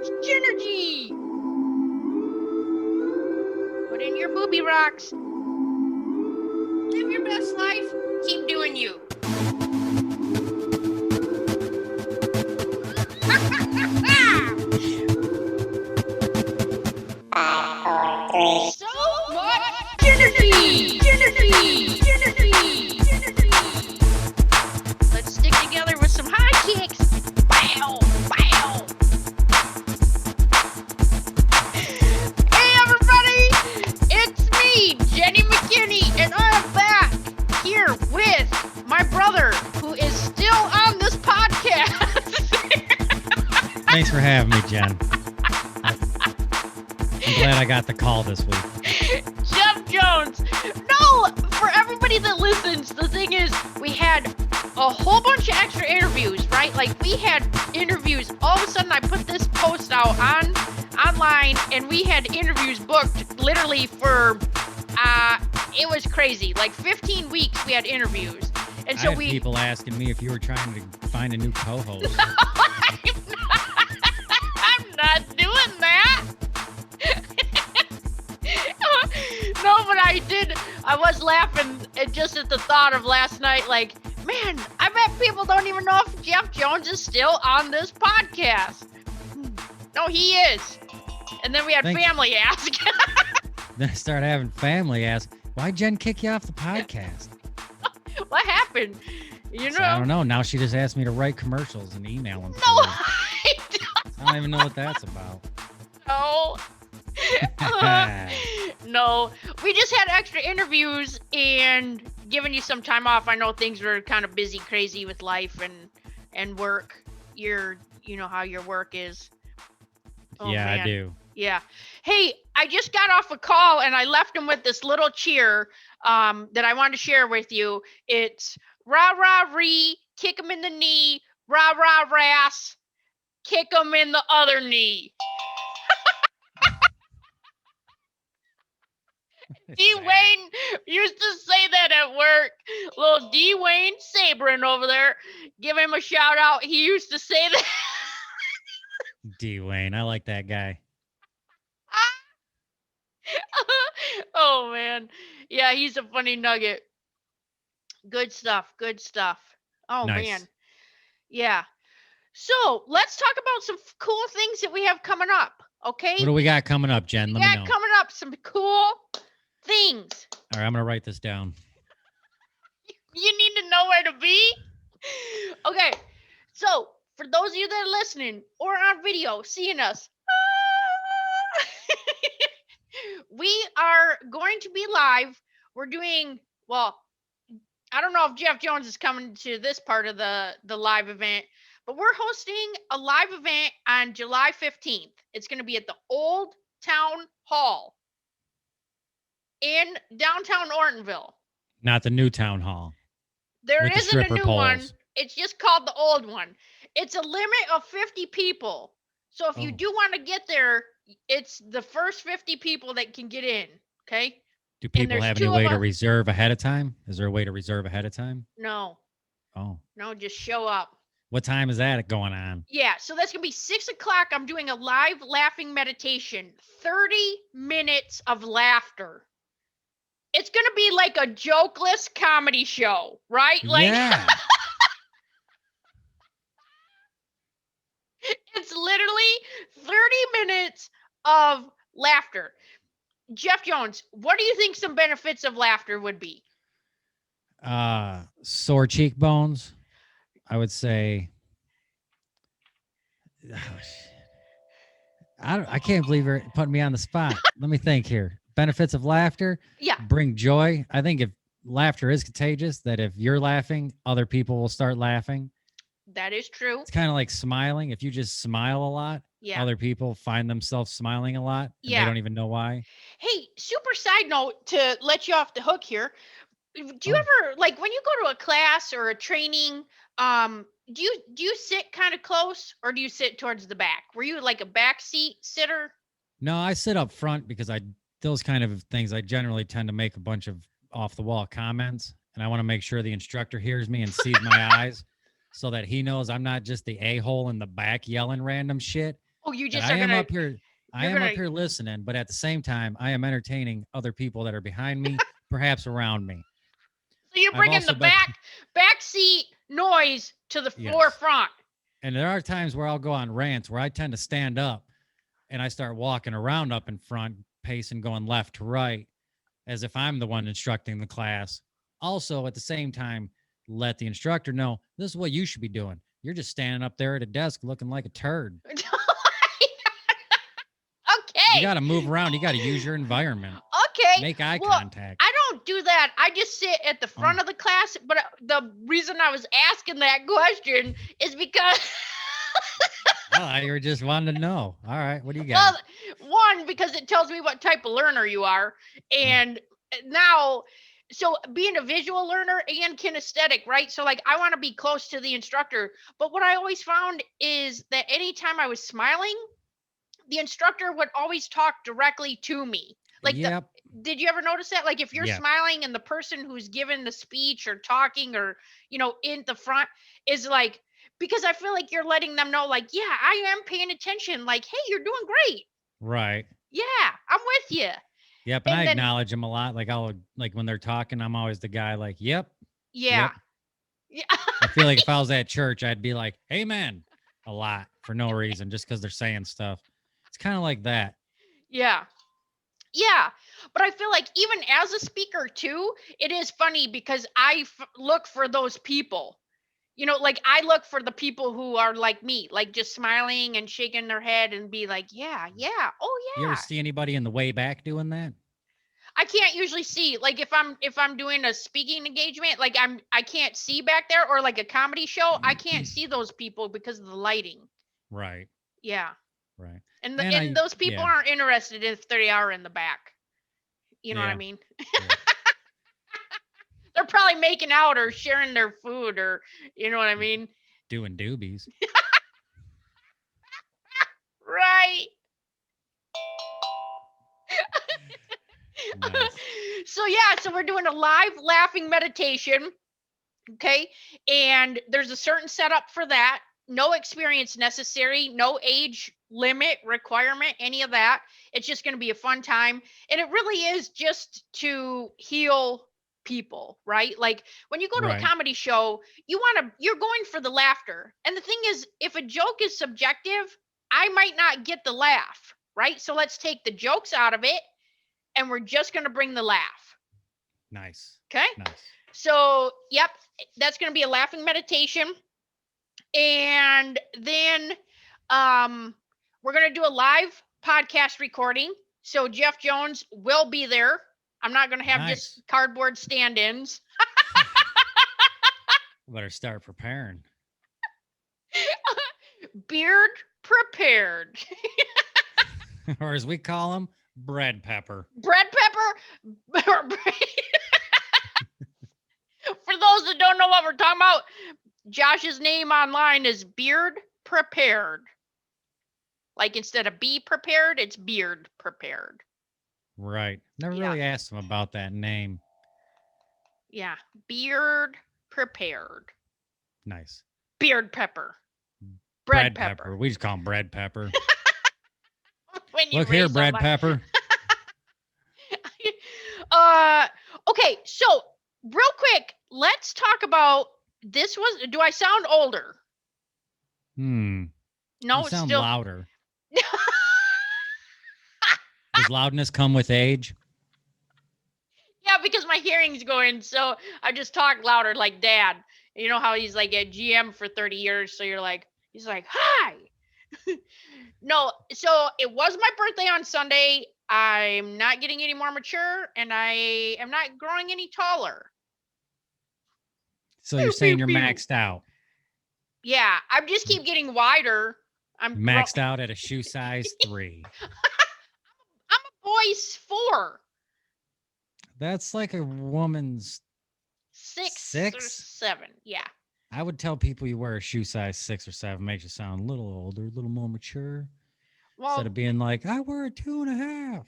Much JENergy. Put in your booby rocks. Live your best life. Keep doing you. So much JENergy. Let's stick together with some high kicks. Bow, bow. Hey everybody, it's me, Jenny McKinney, and I'm back here with my brother, who is still on this podcast. Thanks for having me, Jen. I'm glad I got the call this week. Jef Jones. No, for everybody that listens, the thing is, we had a whole bunch of extra interviews, right? Like, we had interviews. All of a sudden, I put this post out online, and we had interviews booked literally for, it was crazy. Like, 15 weeks we had interviews. And so I had people asking me if you were trying to find a new co-host. I'm not doing that. No, but I did. I was laughing just at the thought of last night. Like, man, I bet people don't even know if Jef Jones is still on this podcast. No, he is. And then we had family ask. Then I started having family ask, why'd Jen kick you off the podcast? What happened? You know? So I don't know. Now she just asked me to write commercials and email them. No, I don't even know what that's about. No. No, we just had extra interviews and giving you some time off. I know things were kind of busy, crazy with life and work. You know how your work is. Oh, yeah, man. I do. Yeah. Hey, I just got off a call and I left him with this little cheer that I wanted to share with you. It's rah rah ree, kick him in the knee, rah rah rass, kick him in the other knee. D. Wayne used to say that at work. Little D. Wayne Sabrin over there. Give him a shout out. He used to say that. D. Wayne, I like that guy. Oh, man. Yeah, he's a funny nugget. Good stuff. Good stuff. Oh, nice. Man. Yeah. So let's talk about some cool things that we have coming up. Okay? What do we got coming up, Jen? Let me know. Coming up some cool things. All right, I'm going to write this down. You need to know where to be? Okay, so for those of you that are listening or on video seeing us, we are going to be live. We're doing, well, I don't know if Jef Jones is coming to this part of the live event, but we're hosting a live event on July 15th. It's going to be at the Old Town Hall in downtown Ortonville. Not the new town hall. There isn't a new one. It's just called the old one. It's a limit of 50 people. So if you do want to get there, it's the first 50 people that can get in. Okay? Do people have any way to reserve ahead of time? Is there a way to reserve ahead of time? No. Oh. No, just show up. What time is that going on? Yeah, so that's going to be 6 o'clock. I'm doing a live laughing meditation. 30 minutes of laughter. It's going to be like a jokeless comedy show, right? Like, yeah. It's literally 30 minutes of laughter. Jef Jones, what do you think some benefits of laughter would be? Sore cheekbones, I would say. Oh, I can't believe you're putting me on the spot. Let me think here. Benefits of laughter. Yeah. Bring joy. I think if laughter is contagious, that if you're laughing, other people will start laughing. That is true. It's kind of like smiling. If you just smile a lot, other people find themselves smiling a lot. And they don't even know why. Hey, super side note to let you off the hook here. Do you ever, like, when you go to a class or a training, do you sit kind of close or do you sit towards the back? Were you like a back seat sitter? No, I sit up front because those kind of things, I generally tend to make a bunch of off the wall comments, and I want to make sure the instructor hears me and sees my eyes so that he knows I'm not just the a-hole in the back yelling random shit. Oh, you That just I are am gonna up here. I you're am gonna up here listening, but at the same time, I am entertaining other people that are behind me, perhaps around me. so you're I've bringing also the been back seat noise to the yes, forefront. and there are times where I'll go on rants where I tend to stand up and I start walking around up in front, pacing, going left to right, as if I'm the one instructing the class. Also, at the same time, let the instructor know this is what you should be doing. You're just standing up there at a desk looking like a turd. You Okay. got to move around. You got to use your environment. Okay. Make eye Well, contact. I don't do that. I just sit at the front of the class. But the reason I was asking that question is because, Oh, you were just wanting to know. All right, what do you got? well, one, because it tells me what type of learner you are. And now, so being a visual learner and kinesthetic, right? So, like, I want to be close to the instructor. But what I always found is that anytime I was smiling, the instructor would always talk directly to me. Like Yep. did you ever notice that? Like if you're Yeah. smiling and the person who's giving the speech or talking or in the front is like, because I feel like you're letting them know, like, yeah, I am paying attention. Like, hey, you're doing great. Right. Yeah, I'm with you. Yep. And I And then acknowledge them a lot. Like I'll like when they're talking, I'm always the guy like, yep. yeah. Yep. Yeah. I feel like if I was at church, I'd be like, amen a lot for no reason, just because they're saying stuff. It's kind of like that. Yeah. Yeah, but I feel like even as a speaker too, it is funny because look for those people. Like I look for the people who are like me, like just smiling and shaking their head and be like, yeah, yeah, oh You ever yeah. see anybody in the way back doing that? I can't usually see, like if I'm doing a speaking engagement, like I can't see back there, or like a comedy show, I can't see those people because of the lighting. Right. Yeah. Right. And those people yeah. aren't interested if they are in the back. You know what I Yeah. mean? Yeah. They're probably making out or sharing their food, or you know what I mean? Doing doobies. Right. Nice. So we're doing a live laughing meditation. Okay. And there's a certain setup for that. No experience necessary, no age limit requirement, any of that. It's just going to be a fun time. And it really is just to heal people, right? Like when you go to a Right. comedy show, you're going for the laughter. And the thing is, if a joke is subjective, I might not get the laugh, right? So let's take the jokes out of it and we're just going to bring the laugh. Nice. Okay. Nice. So, yep, that's going to be a laughing meditation. And then we're going to do a live podcast recording. So, Jef Jones will be there. I'm not going to have just cardboard stand ins. Better start preparing. Beard prepared. Or as we call them, bread pepper. Bread pepper. For those that don't know what we're talking about, Josh's name online is Beard Prepared. Like instead of be prepared, it's beard prepared. Right. Never really asked him about that name. Yeah. Beard prepared. Nice. Beard pepper. Bread pepper. We just call him bread pepper. Look here, bread pepper. Okay, so real quick, let's talk about this. Do I sound older? No, you sound still louder. Does loudness come with age? Yeah, because my hearing's going, so I just talk louder like Dad. You know how he's like at GM for 30 years, so he's like, hi. No, so it was my birthday on Sunday. I'm not getting any more mature, and I am not growing any taller. So you're saying you're maxed out? Yeah, I just keep getting wider. I'm maxed out at a shoe size 3. I'm a boy's 4. That's like a woman's 6 or 7. Yeah. I would tell people you wear a shoe size 6 or 7 makes you sound a little older, a little more mature. Well, instead of being like, I wear a 2.5.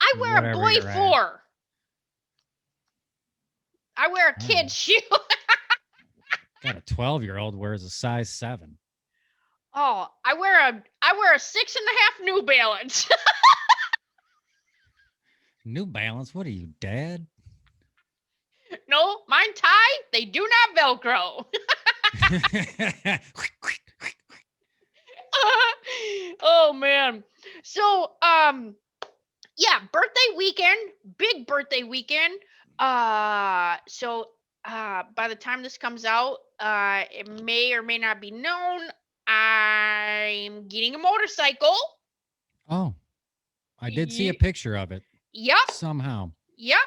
I wear a boy 4. I wear a kid's shoe. Got a 12-year-old wears a size 7. Oh, I wear a 6.5 New Balance. New Balance. What are you, Dad? No, mine tie. They do not Velcro. Oh man. So yeah, birthday weekend, big birthday weekend. So by the time this comes out, it may or may not be known. I'm getting a motorcycle. Oh, I did see a picture of it Yep, somehow. yep.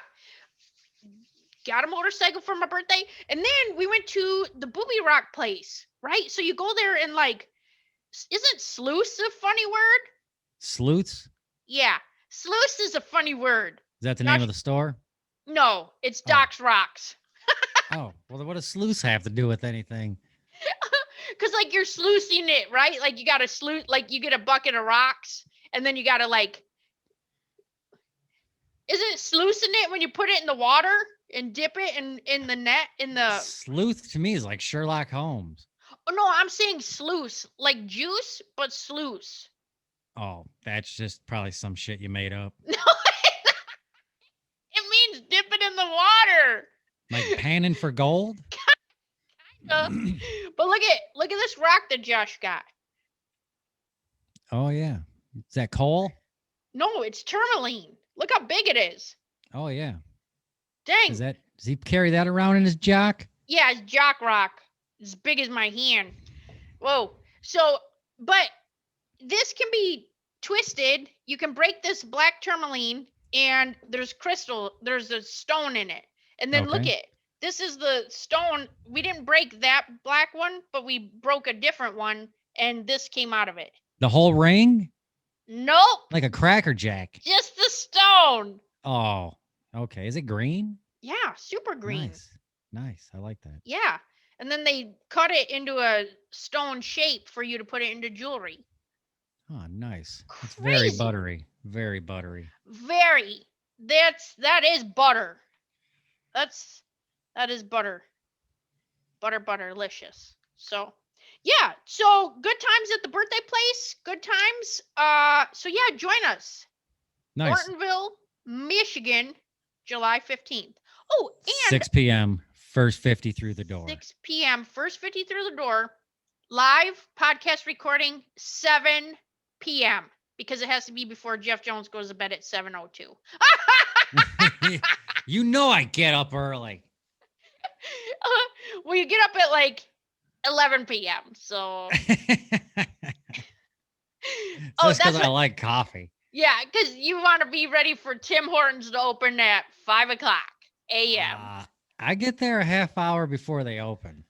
Got a motorcycle for my birthday. And then we went to the Booby Rock place, right? So you go there and like, isn't sluice a funny word? Sleuths? Yeah, sluice is a funny word. Is that the Not name of the store? No, it's Oh. Doc's Rocks. Oh, well, what does sleuths have to do with anything? Cause like you're sluicing it, right? Like you gotta sluice, like you get a bucket of rocks, and then you gotta like, isn't it sluicing it when you put it in the water and dip it in the net in the? Sleuth to me is like Sherlock Holmes. Oh no, I'm saying sluice, like juice, but sluice. Oh, that's just probably some shit you made up. No, it means dip it in the water. Like panning for gold? But look at this rock that Josh got. Oh yeah. Is that coal? No, it's tourmaline. Look how big it is. Oh yeah. Dang. Does he carry that around in his jock? Yeah, it's jock rock. It's as big as my hand. Whoa. So, but this can be twisted. You can break this black tourmaline and there's a stone in it. And then look at, this is the stone. We didn't break that black one, but we broke a different one and this came out of it. The whole ring? Nope. Like a Cracker Jack. Just the stone. Oh, okay. Is it green? Yeah, super green. Nice. I like that. Yeah. And then they cut it into a stone shape for you to put it into jewelry. Oh, nice. It's Crazy. very buttery. Very buttery. Very. That is butter. That is butter. Butterlicious. So yeah. So good times at the birthday place. Good times. So yeah, join us. Nice. Ortonville, Michigan, July 15th. Oh, and 6 p.m. First 50 through the door. 6 p.m. First 50 through the door. Live podcast recording 7 p.m. because it has to be before Jef Jones goes to bed at 7:02. You know I get up early. Well, you get up at like 11 p.m. So. Just because I like coffee. Yeah, because you want to be ready for Tim Hortons to open at 5 o'clock a.m. I get there a half hour before they open.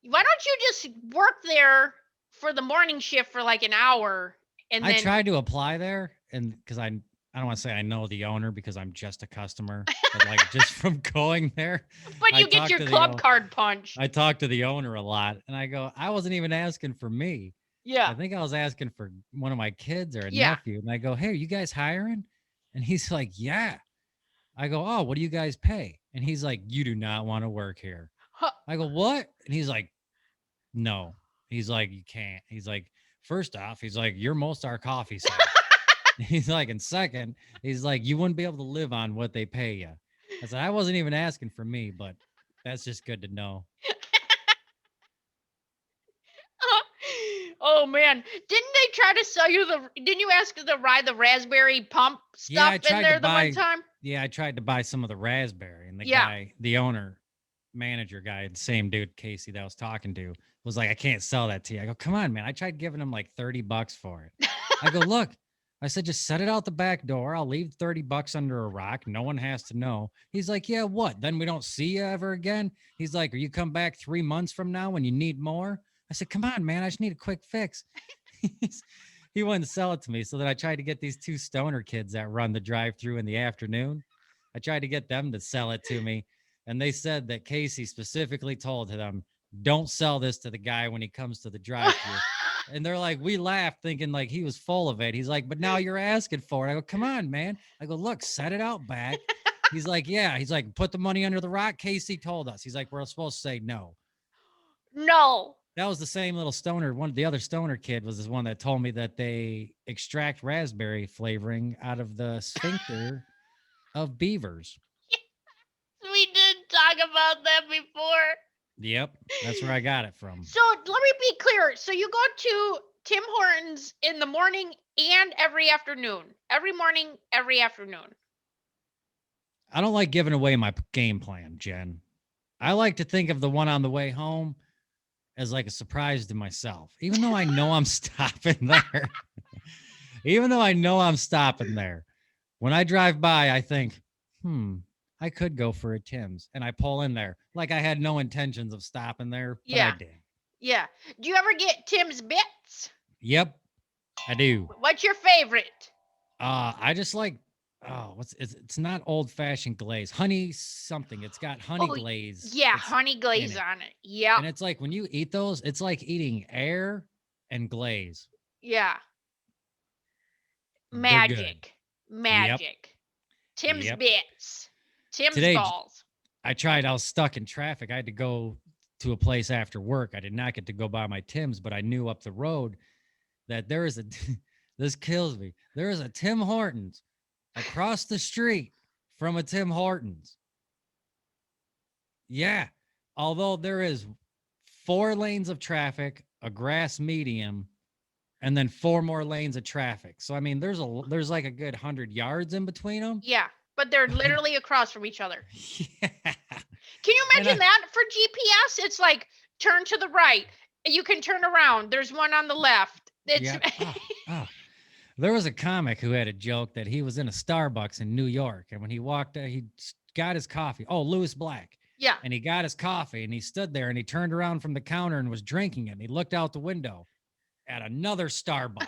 Why don't you just work there for the morning shift for like an hour? And then... I tried to apply there, and because I don't want to say I know the owner because I'm just a customer, but like just from going there. But you get your club card punch. I talked to the owner a lot, and I go, I wasn't even asking for me. Yeah. I think I was asking for one of my kids or a nephew. And I go, hey, are you guys hiring? And he's like, yeah. I go, oh, what do you guys pay? And he's like, you do not want to work here. Huh. I go, what? And he's like, no. He's like, you can't. He's like, first off, he's like, you're most our coffee sale. He's like, and second, he's like, you wouldn't be able to live on what they pay you. I said, I wasn't even asking for me, but that's just good to know. Oh man, didn't they try to sell you didn't you ask to ride the raspberry pump stuff in there one time? Yeah, I tried to buy some of the raspberry, and the guy, the owner, manager guy, the same dude, Casey, that I was talking to, was like, I can't sell that to you. I go, come on, man. I tried giving him like $30 for it. I go, look, I said, just set it out the back door. I'll leave $30 under a rock. No one has to know. He's like, yeah, what? Then we don't see you ever again? He's like, or you come back 3 months from now when you need more? I said, come on, man, I just need a quick fix. He wouldn't sell it to me. So then I tried to get these two stoner kids that run the drive-through in the afternoon. I tried to get them to sell it to me. And they said that Casey specifically told them, don't sell this to the guy when he comes to the drive-through. And they're like, we laughed thinking like he was full of it. He's like, but now you're asking for it. I go, come on, man. I go, look, set it out back. He's like, yeah. He's like, put the money under the rock. Casey told us. He's like, we're supposed to say no. No. That was the same little stoner. The other stoner kid was this one that told me that they extract raspberry flavoring out of the sphincter of beavers. We did talk about that before. Yep, that's where I got it from. So let me be clear. So you go to Tim Hortons in the morning and every afternoon. Every morning, every afternoon. I don't like giving away my game plan, Jen. I like to think of the one on the way home as like a surprise to myself, even though I know I'm stopping there. Even though I know I'm stopping there. When I drive by, I think, I could go for a Tim's. And I pull in there like I had no intentions of stopping there, but I did. Yeah. Do you ever get Tim's Bits? Yep, I do. What's your favorite? I just like, it's not old fashioned glaze, honey something. It's got honey glaze. Yeah, honey glaze on it. Yeah. And it's like when you eat those, it's like eating air and glaze. Yeah. Magic. Yep. Tim's Bits. Tim's balls. I was stuck in traffic. I had to go to a place after work. I did not get to go by my Tim's, but I knew up the road that there is this kills me. There is a Tim Hortons across the street from a Tim Hortons. Yeah. Although there is 4 lanes of traffic, a grass medium, and then 4 more lanes of traffic. So, I mean, there's like a good 100 yards in between them. Yeah. But they're literally across from each other. Yeah. Can you imagine that for GPS? It's like turn to the right. You can turn around. There's one on the left. There was a comic who had a joke that he was in a Starbucks in New York. And when he walked out, he got his coffee. Oh, Lewis Black. Yeah. And he got his coffee and he stood there and he turned around from the counter and was drinking it. And he looked out the window at another Starbucks.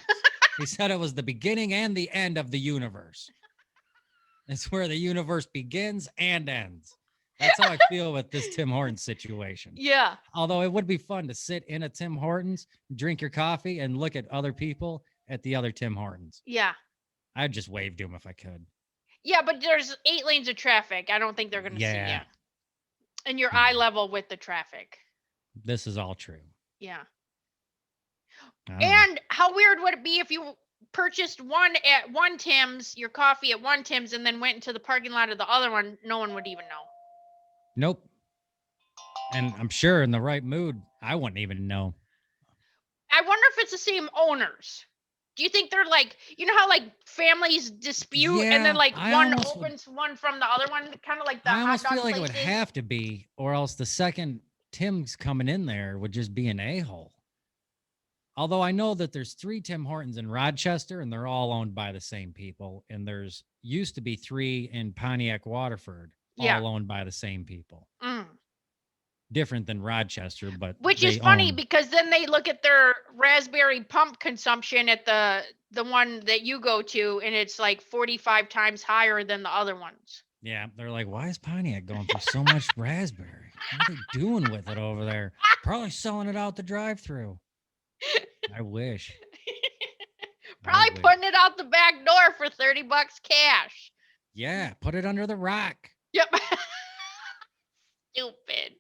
He said it was the beginning and the end of the universe. It's where the universe begins and ends. That's how I feel with this Tim Hortons situation. Yeah. Although it would be fun to sit in a Tim Hortons, drink your coffee, and look at other people at the other Tim Hortons. Yeah. I'd just wave to them if I could. Yeah, but there's 8 lanes of traffic. I don't think they're going to see you. And your eye level with the traffic. This is all true. Yeah. And how weird would it be if you purchased one at one Tim's, your coffee at one Tim's, and then went into the parking lot of the other one? No one would even know. Nope. And I'm sure in the right mood, I wouldn't even know. I wonder if it's the same owners. Do you think they're like, you know how like families dispute and then like one opens one from the other one, kind of like the hot dog places? I almost feel like it would have to be, or else the second Tim's coming in there would just be an a-hole. Although I know that there's 3 Tim Hortons in Rochester and they're all owned by the same people. And there's used to be 3 in Pontiac, Waterford, all owned by the same people. Different than Rochester, but which is funny because then they look at their raspberry pump consumption at the one that you go to, and it's like 45 times higher than the other ones. Yeah, they're like, why is Pontiac going through so much raspberry? What are they doing with it over there? Probably selling it out the drive-through. I wish. Probably putting it out the back door for $30 cash. Yeah, put it under the rock. Yep. Stupid.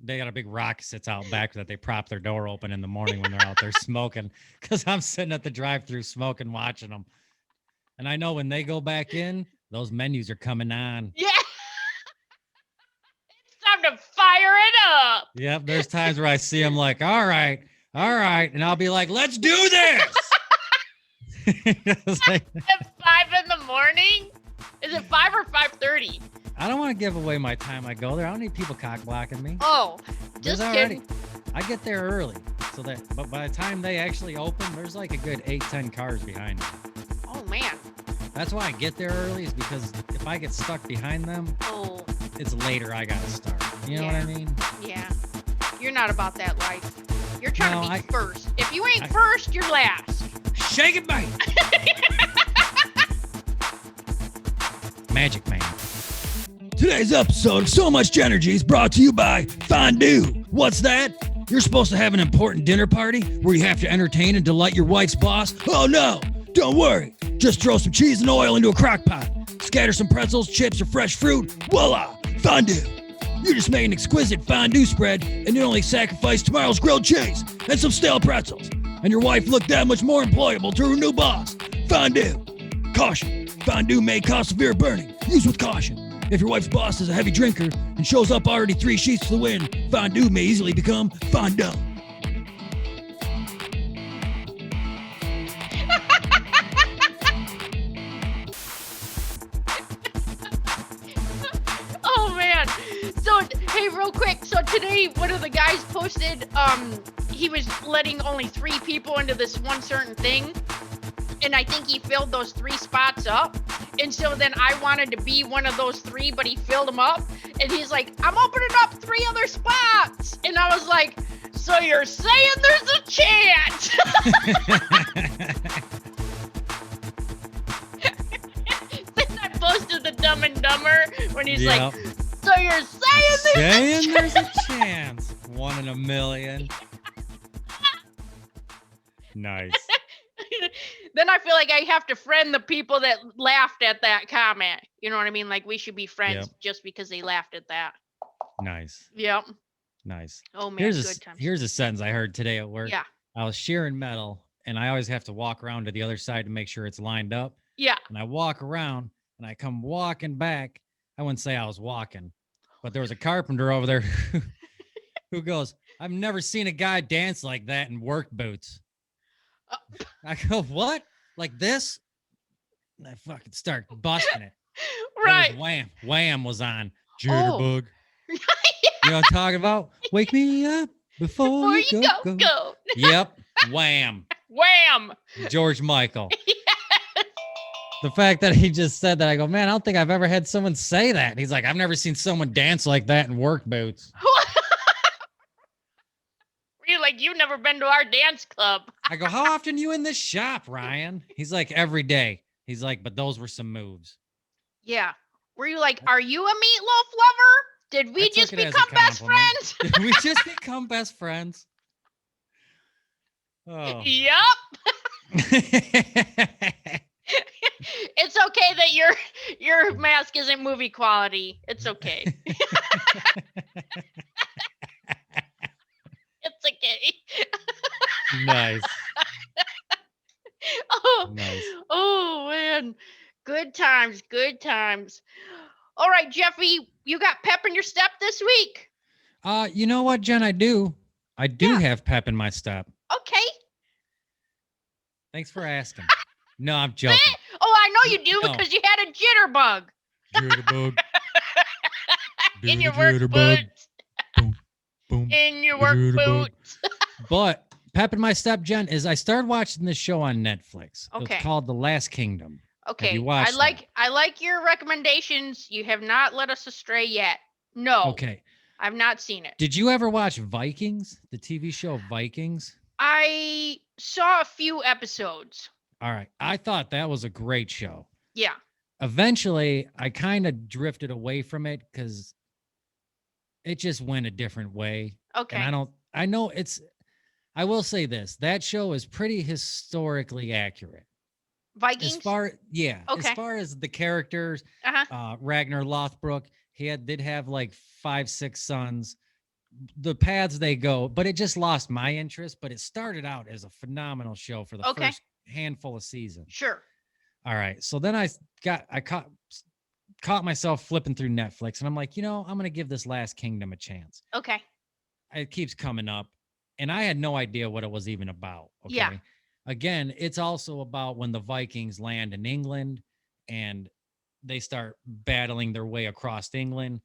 They got a big rock sits out back that they prop their door open in the morning when they're out there smoking. Because I'm sitting at the drive-thru smoking, watching them. And I know when they go back in, those menus are coming on. Yeah. It's time to fire it up. Yep, there's times where I see them like, all right. And I'll be like, let's do this. Like, at 5 in the morning? Is it 5 or 5:30? I don't want to give away my time I go there. I don't need people cock blocking me. Oh, just kidding. I get there early. But by the time they actually open, there's like a good 8-10 cars behind me. Oh man. That's why I get there early, is because if I get stuck behind them, it's later I gotta start. You know what I mean? Yeah. You're not about that life. You're trying to be first. If you ain't first, you're last. Shake it, bang. Magic Man. Today's episode of So Much JENergy is brought to you by Fondue. What's that? You're supposed to have an important dinner party where you have to entertain and delight your wife's boss? Oh no, don't worry. Just throw some cheese and oil into a crock pot. Scatter some pretzels, chips, or fresh fruit. Voila, fondue. You just made an exquisite fondue spread and you only sacrificed tomorrow's grilled cheese and some stale pretzels. And your wife looked that much more employable to her new boss. Fondue. Caution. Fondue may cause severe burning. Use with caution. If your wife's boss is a heavy drinker and shows up already 3 sheets to the wind, fondue may easily become fondue. Oh man. So hey, real quick. So today one of the guys posted he was letting only 3 people into this one certain thing. And I think he filled those 3 spots up. And so then I wanted to be one of those 3, but he filled them up. And he's like, I'm opening up 3 other spots. And I was like, so you're saying there's a chance? Then I posted the Dumb and Dumber when he's like, so you're saying there's a chance. 1 in a million. Nice. Then I feel like I have to friend the people that laughed at that comment. You know what I mean? Like we should be friends just because they laughed at that. Nice. Yep. Nice. Oh man, good times. Here's a sentence I heard today at work. Yeah. I was shearing metal and I always have to walk around to the other side to make sure it's lined up. Yeah. And I walk around and I come walking back. I wouldn't say I was walking, but there was a carpenter over there who goes, I've never seen a guy dance like that in work boots. I go, what? Like this? And I fucking start busting it. Right. Wham. Wham was on. Jitterbug. You know what I'm talking about? Wake me up before you go. Yep. Wham. Wham. George Michael. Yes. The fact that he just said that, I go, man, I don't think I've ever had someone say that. He's like, I've never seen someone dance like that in work boots. You're like, you've never been to our dance club. I go, how often you in this shop, Ryan? He's like, every day. He's like, but those were some moves. Yeah. Were you like, are you a meatloaf lover? Did we just become best friends? Did we just become best friends? Oh. Yep. It's okay that your mask isn't movie quality. It's okay. It's okay. Nice. Oh, nice. Oh man. Good times, good times. All right, Jeffy, you got pep in your step this week? You know what, Jen? I do have pep in my step. Okay. Thanks for asking. No, I'm joking. Oh, I know you do because you had a jitterbug. Jitterbug. In your work boots. Boom, boom. In your work boots. But pep in my step, Jen, is I started watching this show on Netflix. Okay. It's called The Last Kingdom. Okay. Have you watched I like your recommendations. You have not led us astray yet. No. Okay. I've not seen it. Did you ever watch Vikings, the TV show Vikings? I saw a few episodes. All right. I thought that was a great show. Yeah. Eventually, I kind of drifted away from it because it just went a different way. Okay. And I will say this, that show is pretty historically accurate. Vikings? As far as the characters, Uh-huh. Ragnar Lothbrok, did have like 5-6 sons. The paths they go, but it just lost my interest. But it started out as a phenomenal show for the first handful of seasons. Sure. All right. So then I caught myself flipping through Netflix and I'm like, I'm going to give this Last Kingdom a chance. Okay. It keeps coming up and I had no idea what it was even about. Okay. Yeah. Again, it's also about when the Vikings land in England and they start battling their way across England,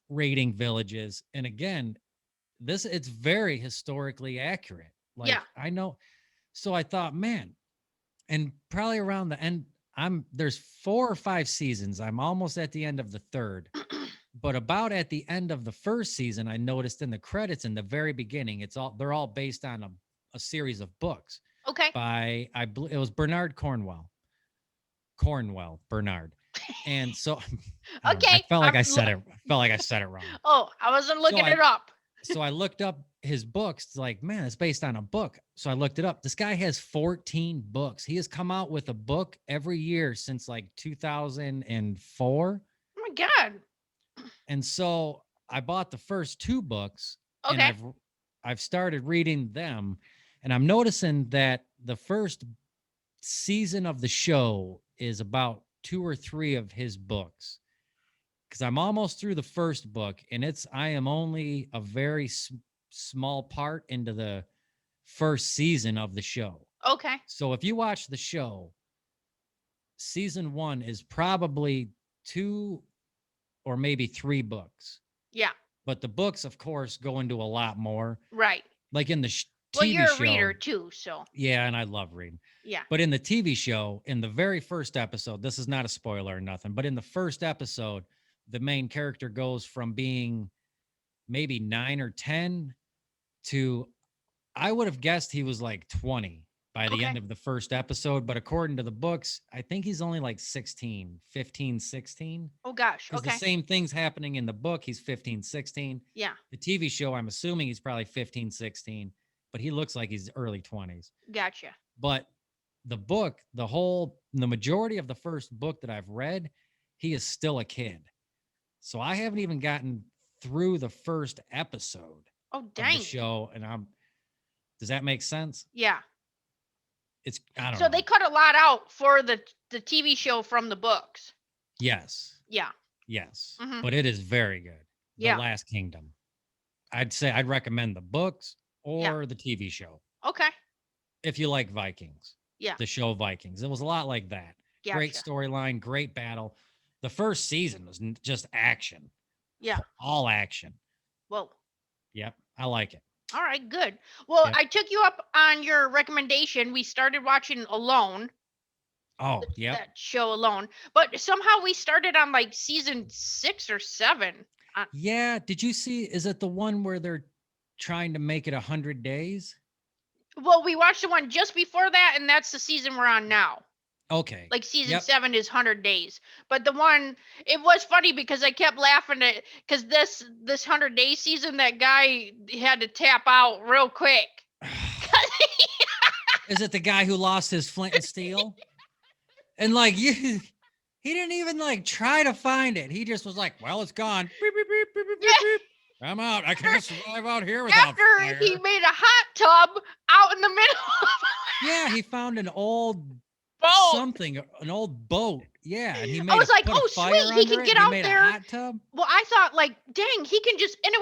raiding villages. And again, it's very historically accurate. Like I know. So I thought, man, and probably around the end, there's 4 or 5 seasons. I'm almost at the end of the 3rd, but about at the end of the 1st season, I noticed in the credits in the very beginning, they're all based on a series of books. Okay. It was Bernard Bernard. And so I felt like I said it wrong. Oh, I wasn't looking it up. So I looked up his books. It's like, man, it's based on a book. So I looked it up. This guy has 14 books. He has come out with a book every year since like 2004. Oh my God. And so I bought the first 2 books and Okay. I've started reading them, and I'm noticing that the first season of the show is about 2 or 3 of his books. Because I'm almost through the first book, and I am only a very small part into the first season of the show. Okay. So if you watch the show, season 1 is probably 2 or maybe 3 books. Yeah. But the books, of course, go into a lot more. Right. Like in the Well, TV you're a show. reader too, so. Yeah, and I love reading. Yeah. But in the TV show, in the very first episode, this is not a spoiler or nothing, but in the first episode, the main character goes from being maybe 9 or 10 to, I would have guessed he was like 20 by the end of the first episode. But according to the books, I think he's only like 16, 15, 16. Oh, gosh. Because Okay. the same thing's happening in the book. He's 15, 16. Yeah. The TV show, I'm assuming he's probably 15, 16, but he looks like he's early 20s. Gotcha. But the book, the majority of the first book that I've read, he is still a kid. So I haven't even gotten through the first episode Oh, of dang. the show. And does that make sense? Yeah. I don't So know. they cut a lot out for the TV show from the books. Yes. Yeah. Yes. Mhm. But it is very good. The Yeah. Last Kingdom. I'd say I'd recommend the books or Yeah. the TV show. Okay. If you like Vikings. Yeah. The show Vikings. It was a lot like that. Gotcha. Great storyline, great battle. The first season was just action. Yeah. All action. Whoa. Yep. I like it. All right, good. Well, Yep. I took you up on your recommendation. We started watching Alone, Oh, yep. that show Alone, but somehow we started on like season 6 or 7. Yeah. Did you see? Is it the one where they're trying to make it 100 days? Well, we watched the one just before that, and that's the season we're on now. Okay. Like season Yep. 7 is 100 days. But the one, it was funny because I kept laughing at, because this 100 day season, that guy had to tap out real quick. Is it the guy who lost his flint and steel? And like he didn't even like try to find it. He just was like, well, it's gone. Beep, beep, beep, beep, beep, beep, beep. I'm out. I can't survive out here without After fire. he made a hot tub out in the middle of Yeah, he found an old boat. something, an old boat. Yeah, and he made I was like, put a oh, fire sweet, he under can it, get and he out made there. a hot tub. Well, I thought like, dang, he can just, and it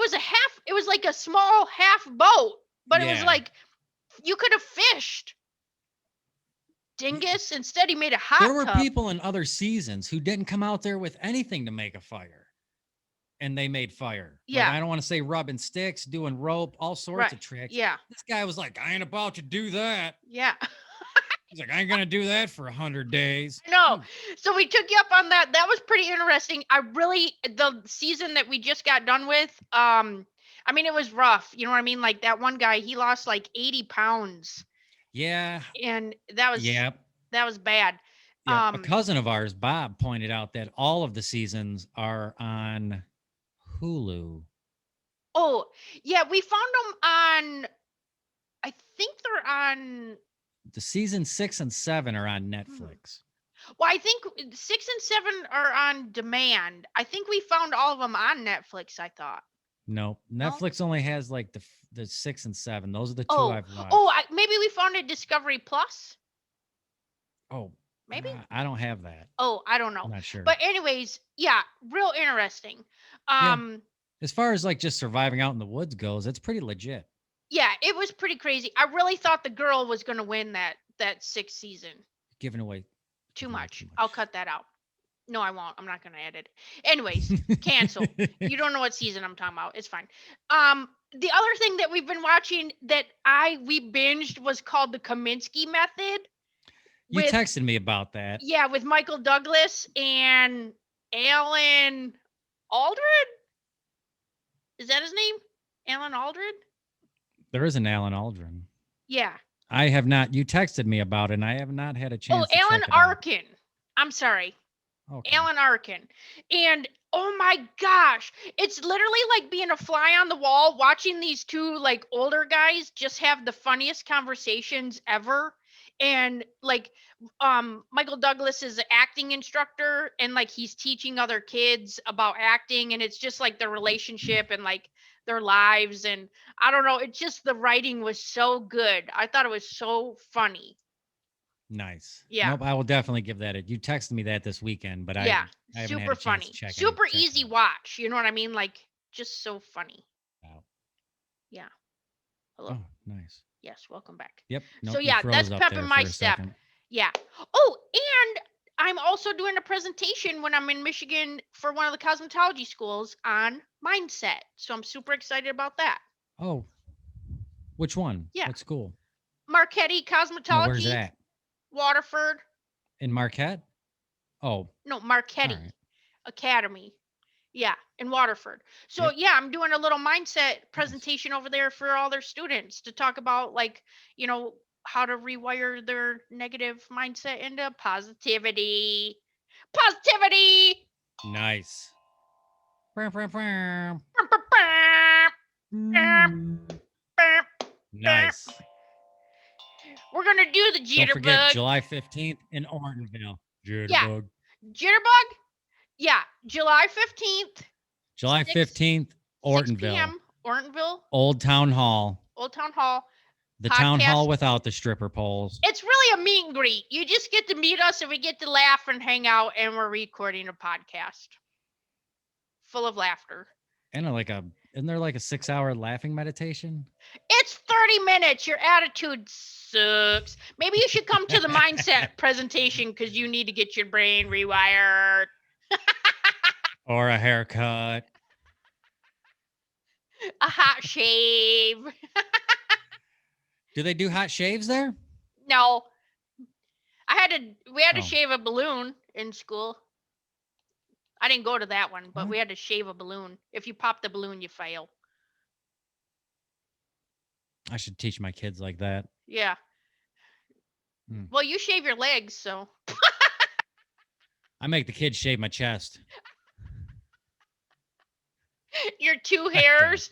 was like a small half boat, but it was Yeah. like, you could have fished. Dingus, instead he made a hot There were tub. people in other seasons who didn't come out there with anything to make a fire, and they made fire. Yeah. Like, I don't want to say rubbing sticks, doing rope, all sorts of tricks. Yeah, This guy was like, I ain't about to do that. yeah. He's like, I ain't gonna do that for 100 days. No. So we took you up on that. That was pretty interesting. The season that we just got done with, I mean, it was rough. You know what I mean? Like that one guy, he lost like 80 pounds. Yeah. And that was bad. Yeah. A cousin of ours, Bob, pointed out that all of the seasons are on Hulu. Oh, yeah, we found them on, I think they're on, The season 6 and 7 are on Netflix. well, I think 6 and 7 are on demand. I think we found all of them on Netflix, I thought. No, Netflix only has like the 6 and 7. Those are the two Oh, I've watched. maybe we found it Discovery Plus. Oh, Maybe. I don't have that. Oh, I don't know. I'm not sure. But anyways, yeah, real interesting. As far as like just surviving out in the woods goes, it's pretty legit. Yeah, it was pretty crazy. I really thought the girl was going to win that 6th season. Giving away Too giving away much. I'll cut that out. No, I won't. I'm not going to edit it. Anyways, cancel. You don't know what season I'm talking about. It's fine. The other thing that we've been watching that we binged was called the Kaminsky Method. You texted me about that. Yeah, with Michael Douglas and Alan Aldred. Is that his name? Alan Aldred? There is an Alan Aldrin. Yeah. I have not. You texted me about it, and I have not had a chance. Oh, Alan Arkin. I'm sorry. Okay. Alan Arkin. And oh my gosh, it's literally like being a fly on the wall watching these two like older guys just have the funniest conversations ever. and like Michael Douglas is an acting instructor, and like he's teaching other kids about acting, and it's just like their relationship and like their lives, and I don't know, it's just the writing was so good. I thought it was so funny. Nice. Yeah. Nope, I will definitely give that. You texted me that this weekend, but Yeah, I haven't had super a chance funny, to check super check it easy out. watch. You know what I mean? Like just so funny. Wow. Yeah. Hello. Oh, nice. Yes, welcome back. Yep. So Nope, you yeah, froze that's up prepping there my for a step. second. Yeah. Oh, and I'm also doing a presentation when I'm in Michigan for one of the cosmetology schools on mindset. So I'm super excited about that. Oh, which one? Yeah. What school? Marquette Cosmetology. No, where's it at? Waterford. In Marquette? Oh. No, Marquette Right. Academy. Yeah, in Waterford. So Yep. yeah, I'm doing a little mindset presentation over there for all their students to talk about, like, you know, how to rewire their negative mindset into positivity. Positivity. Nice. Nice. We're gonna do the Don't forget jitterbug. July 15th in Ortonville. Jitterbug. Yeah. Jitterbug? Yeah, July 15th. July 6 15th, 6 Ortonville. p.m. Ortonville. Old Town Hall. Old Town Hall. The podcast. town hall without the stripper poles. It's really a meet and greet. You just get to meet us and we get to laugh and hang out, and we're recording a podcast full of laughter. And isn't there like a 6-hour laughing meditation? It's 30 minutes. Your attitude sucks. Maybe you should come to the mindset presentation because you need to get your brain rewired. Or a haircut. A hot shave. Do they do hot shaves there? No. We had to Oh. shave a balloon in school. I didn't go to that one, but What? we had to shave a balloon. If you pop the balloon, you fail. I should teach my kids like that. Yeah. Well, you shave your legs, so. I make the kids shave my chest. Your 2 hairs.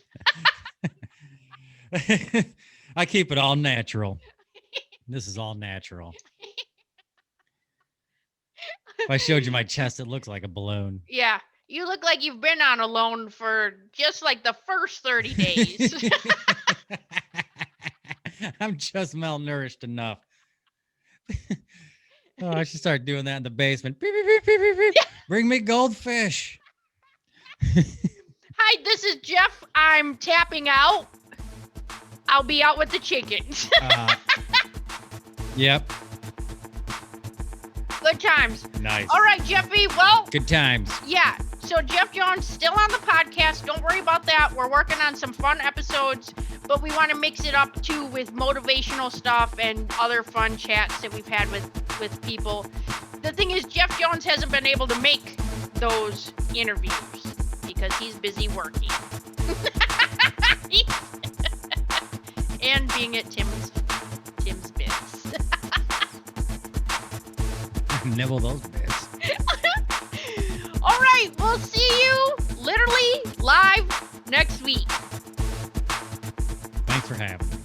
I keep it all natural. This is all natural. If I showed you my chest, it looks like a balloon. Yeah. You look like you've been on alone for just like the first 30 days. I'm just malnourished enough. Oh, I should start doing that in the basement. Beep, beep, beep, beep, beep, beep. Bring me goldfish. Hi, this is Jeff. I'm tapping out. I'll be out with the chickens. Yep. Good times. Nice. All right, Jeffy. Well, Good times. yeah. So Jef Jones still on the podcast. Don't worry about that. We're working on some fun episodes, but we want to mix it up too with motivational stuff and other fun chats that we've had with people. The thing is, Jef Jones hasn't been able to make those interviews because he's busy working. And being at Tim's Bits. Nibble those bits. All right, we'll see you literally live next week. Thanks for having me.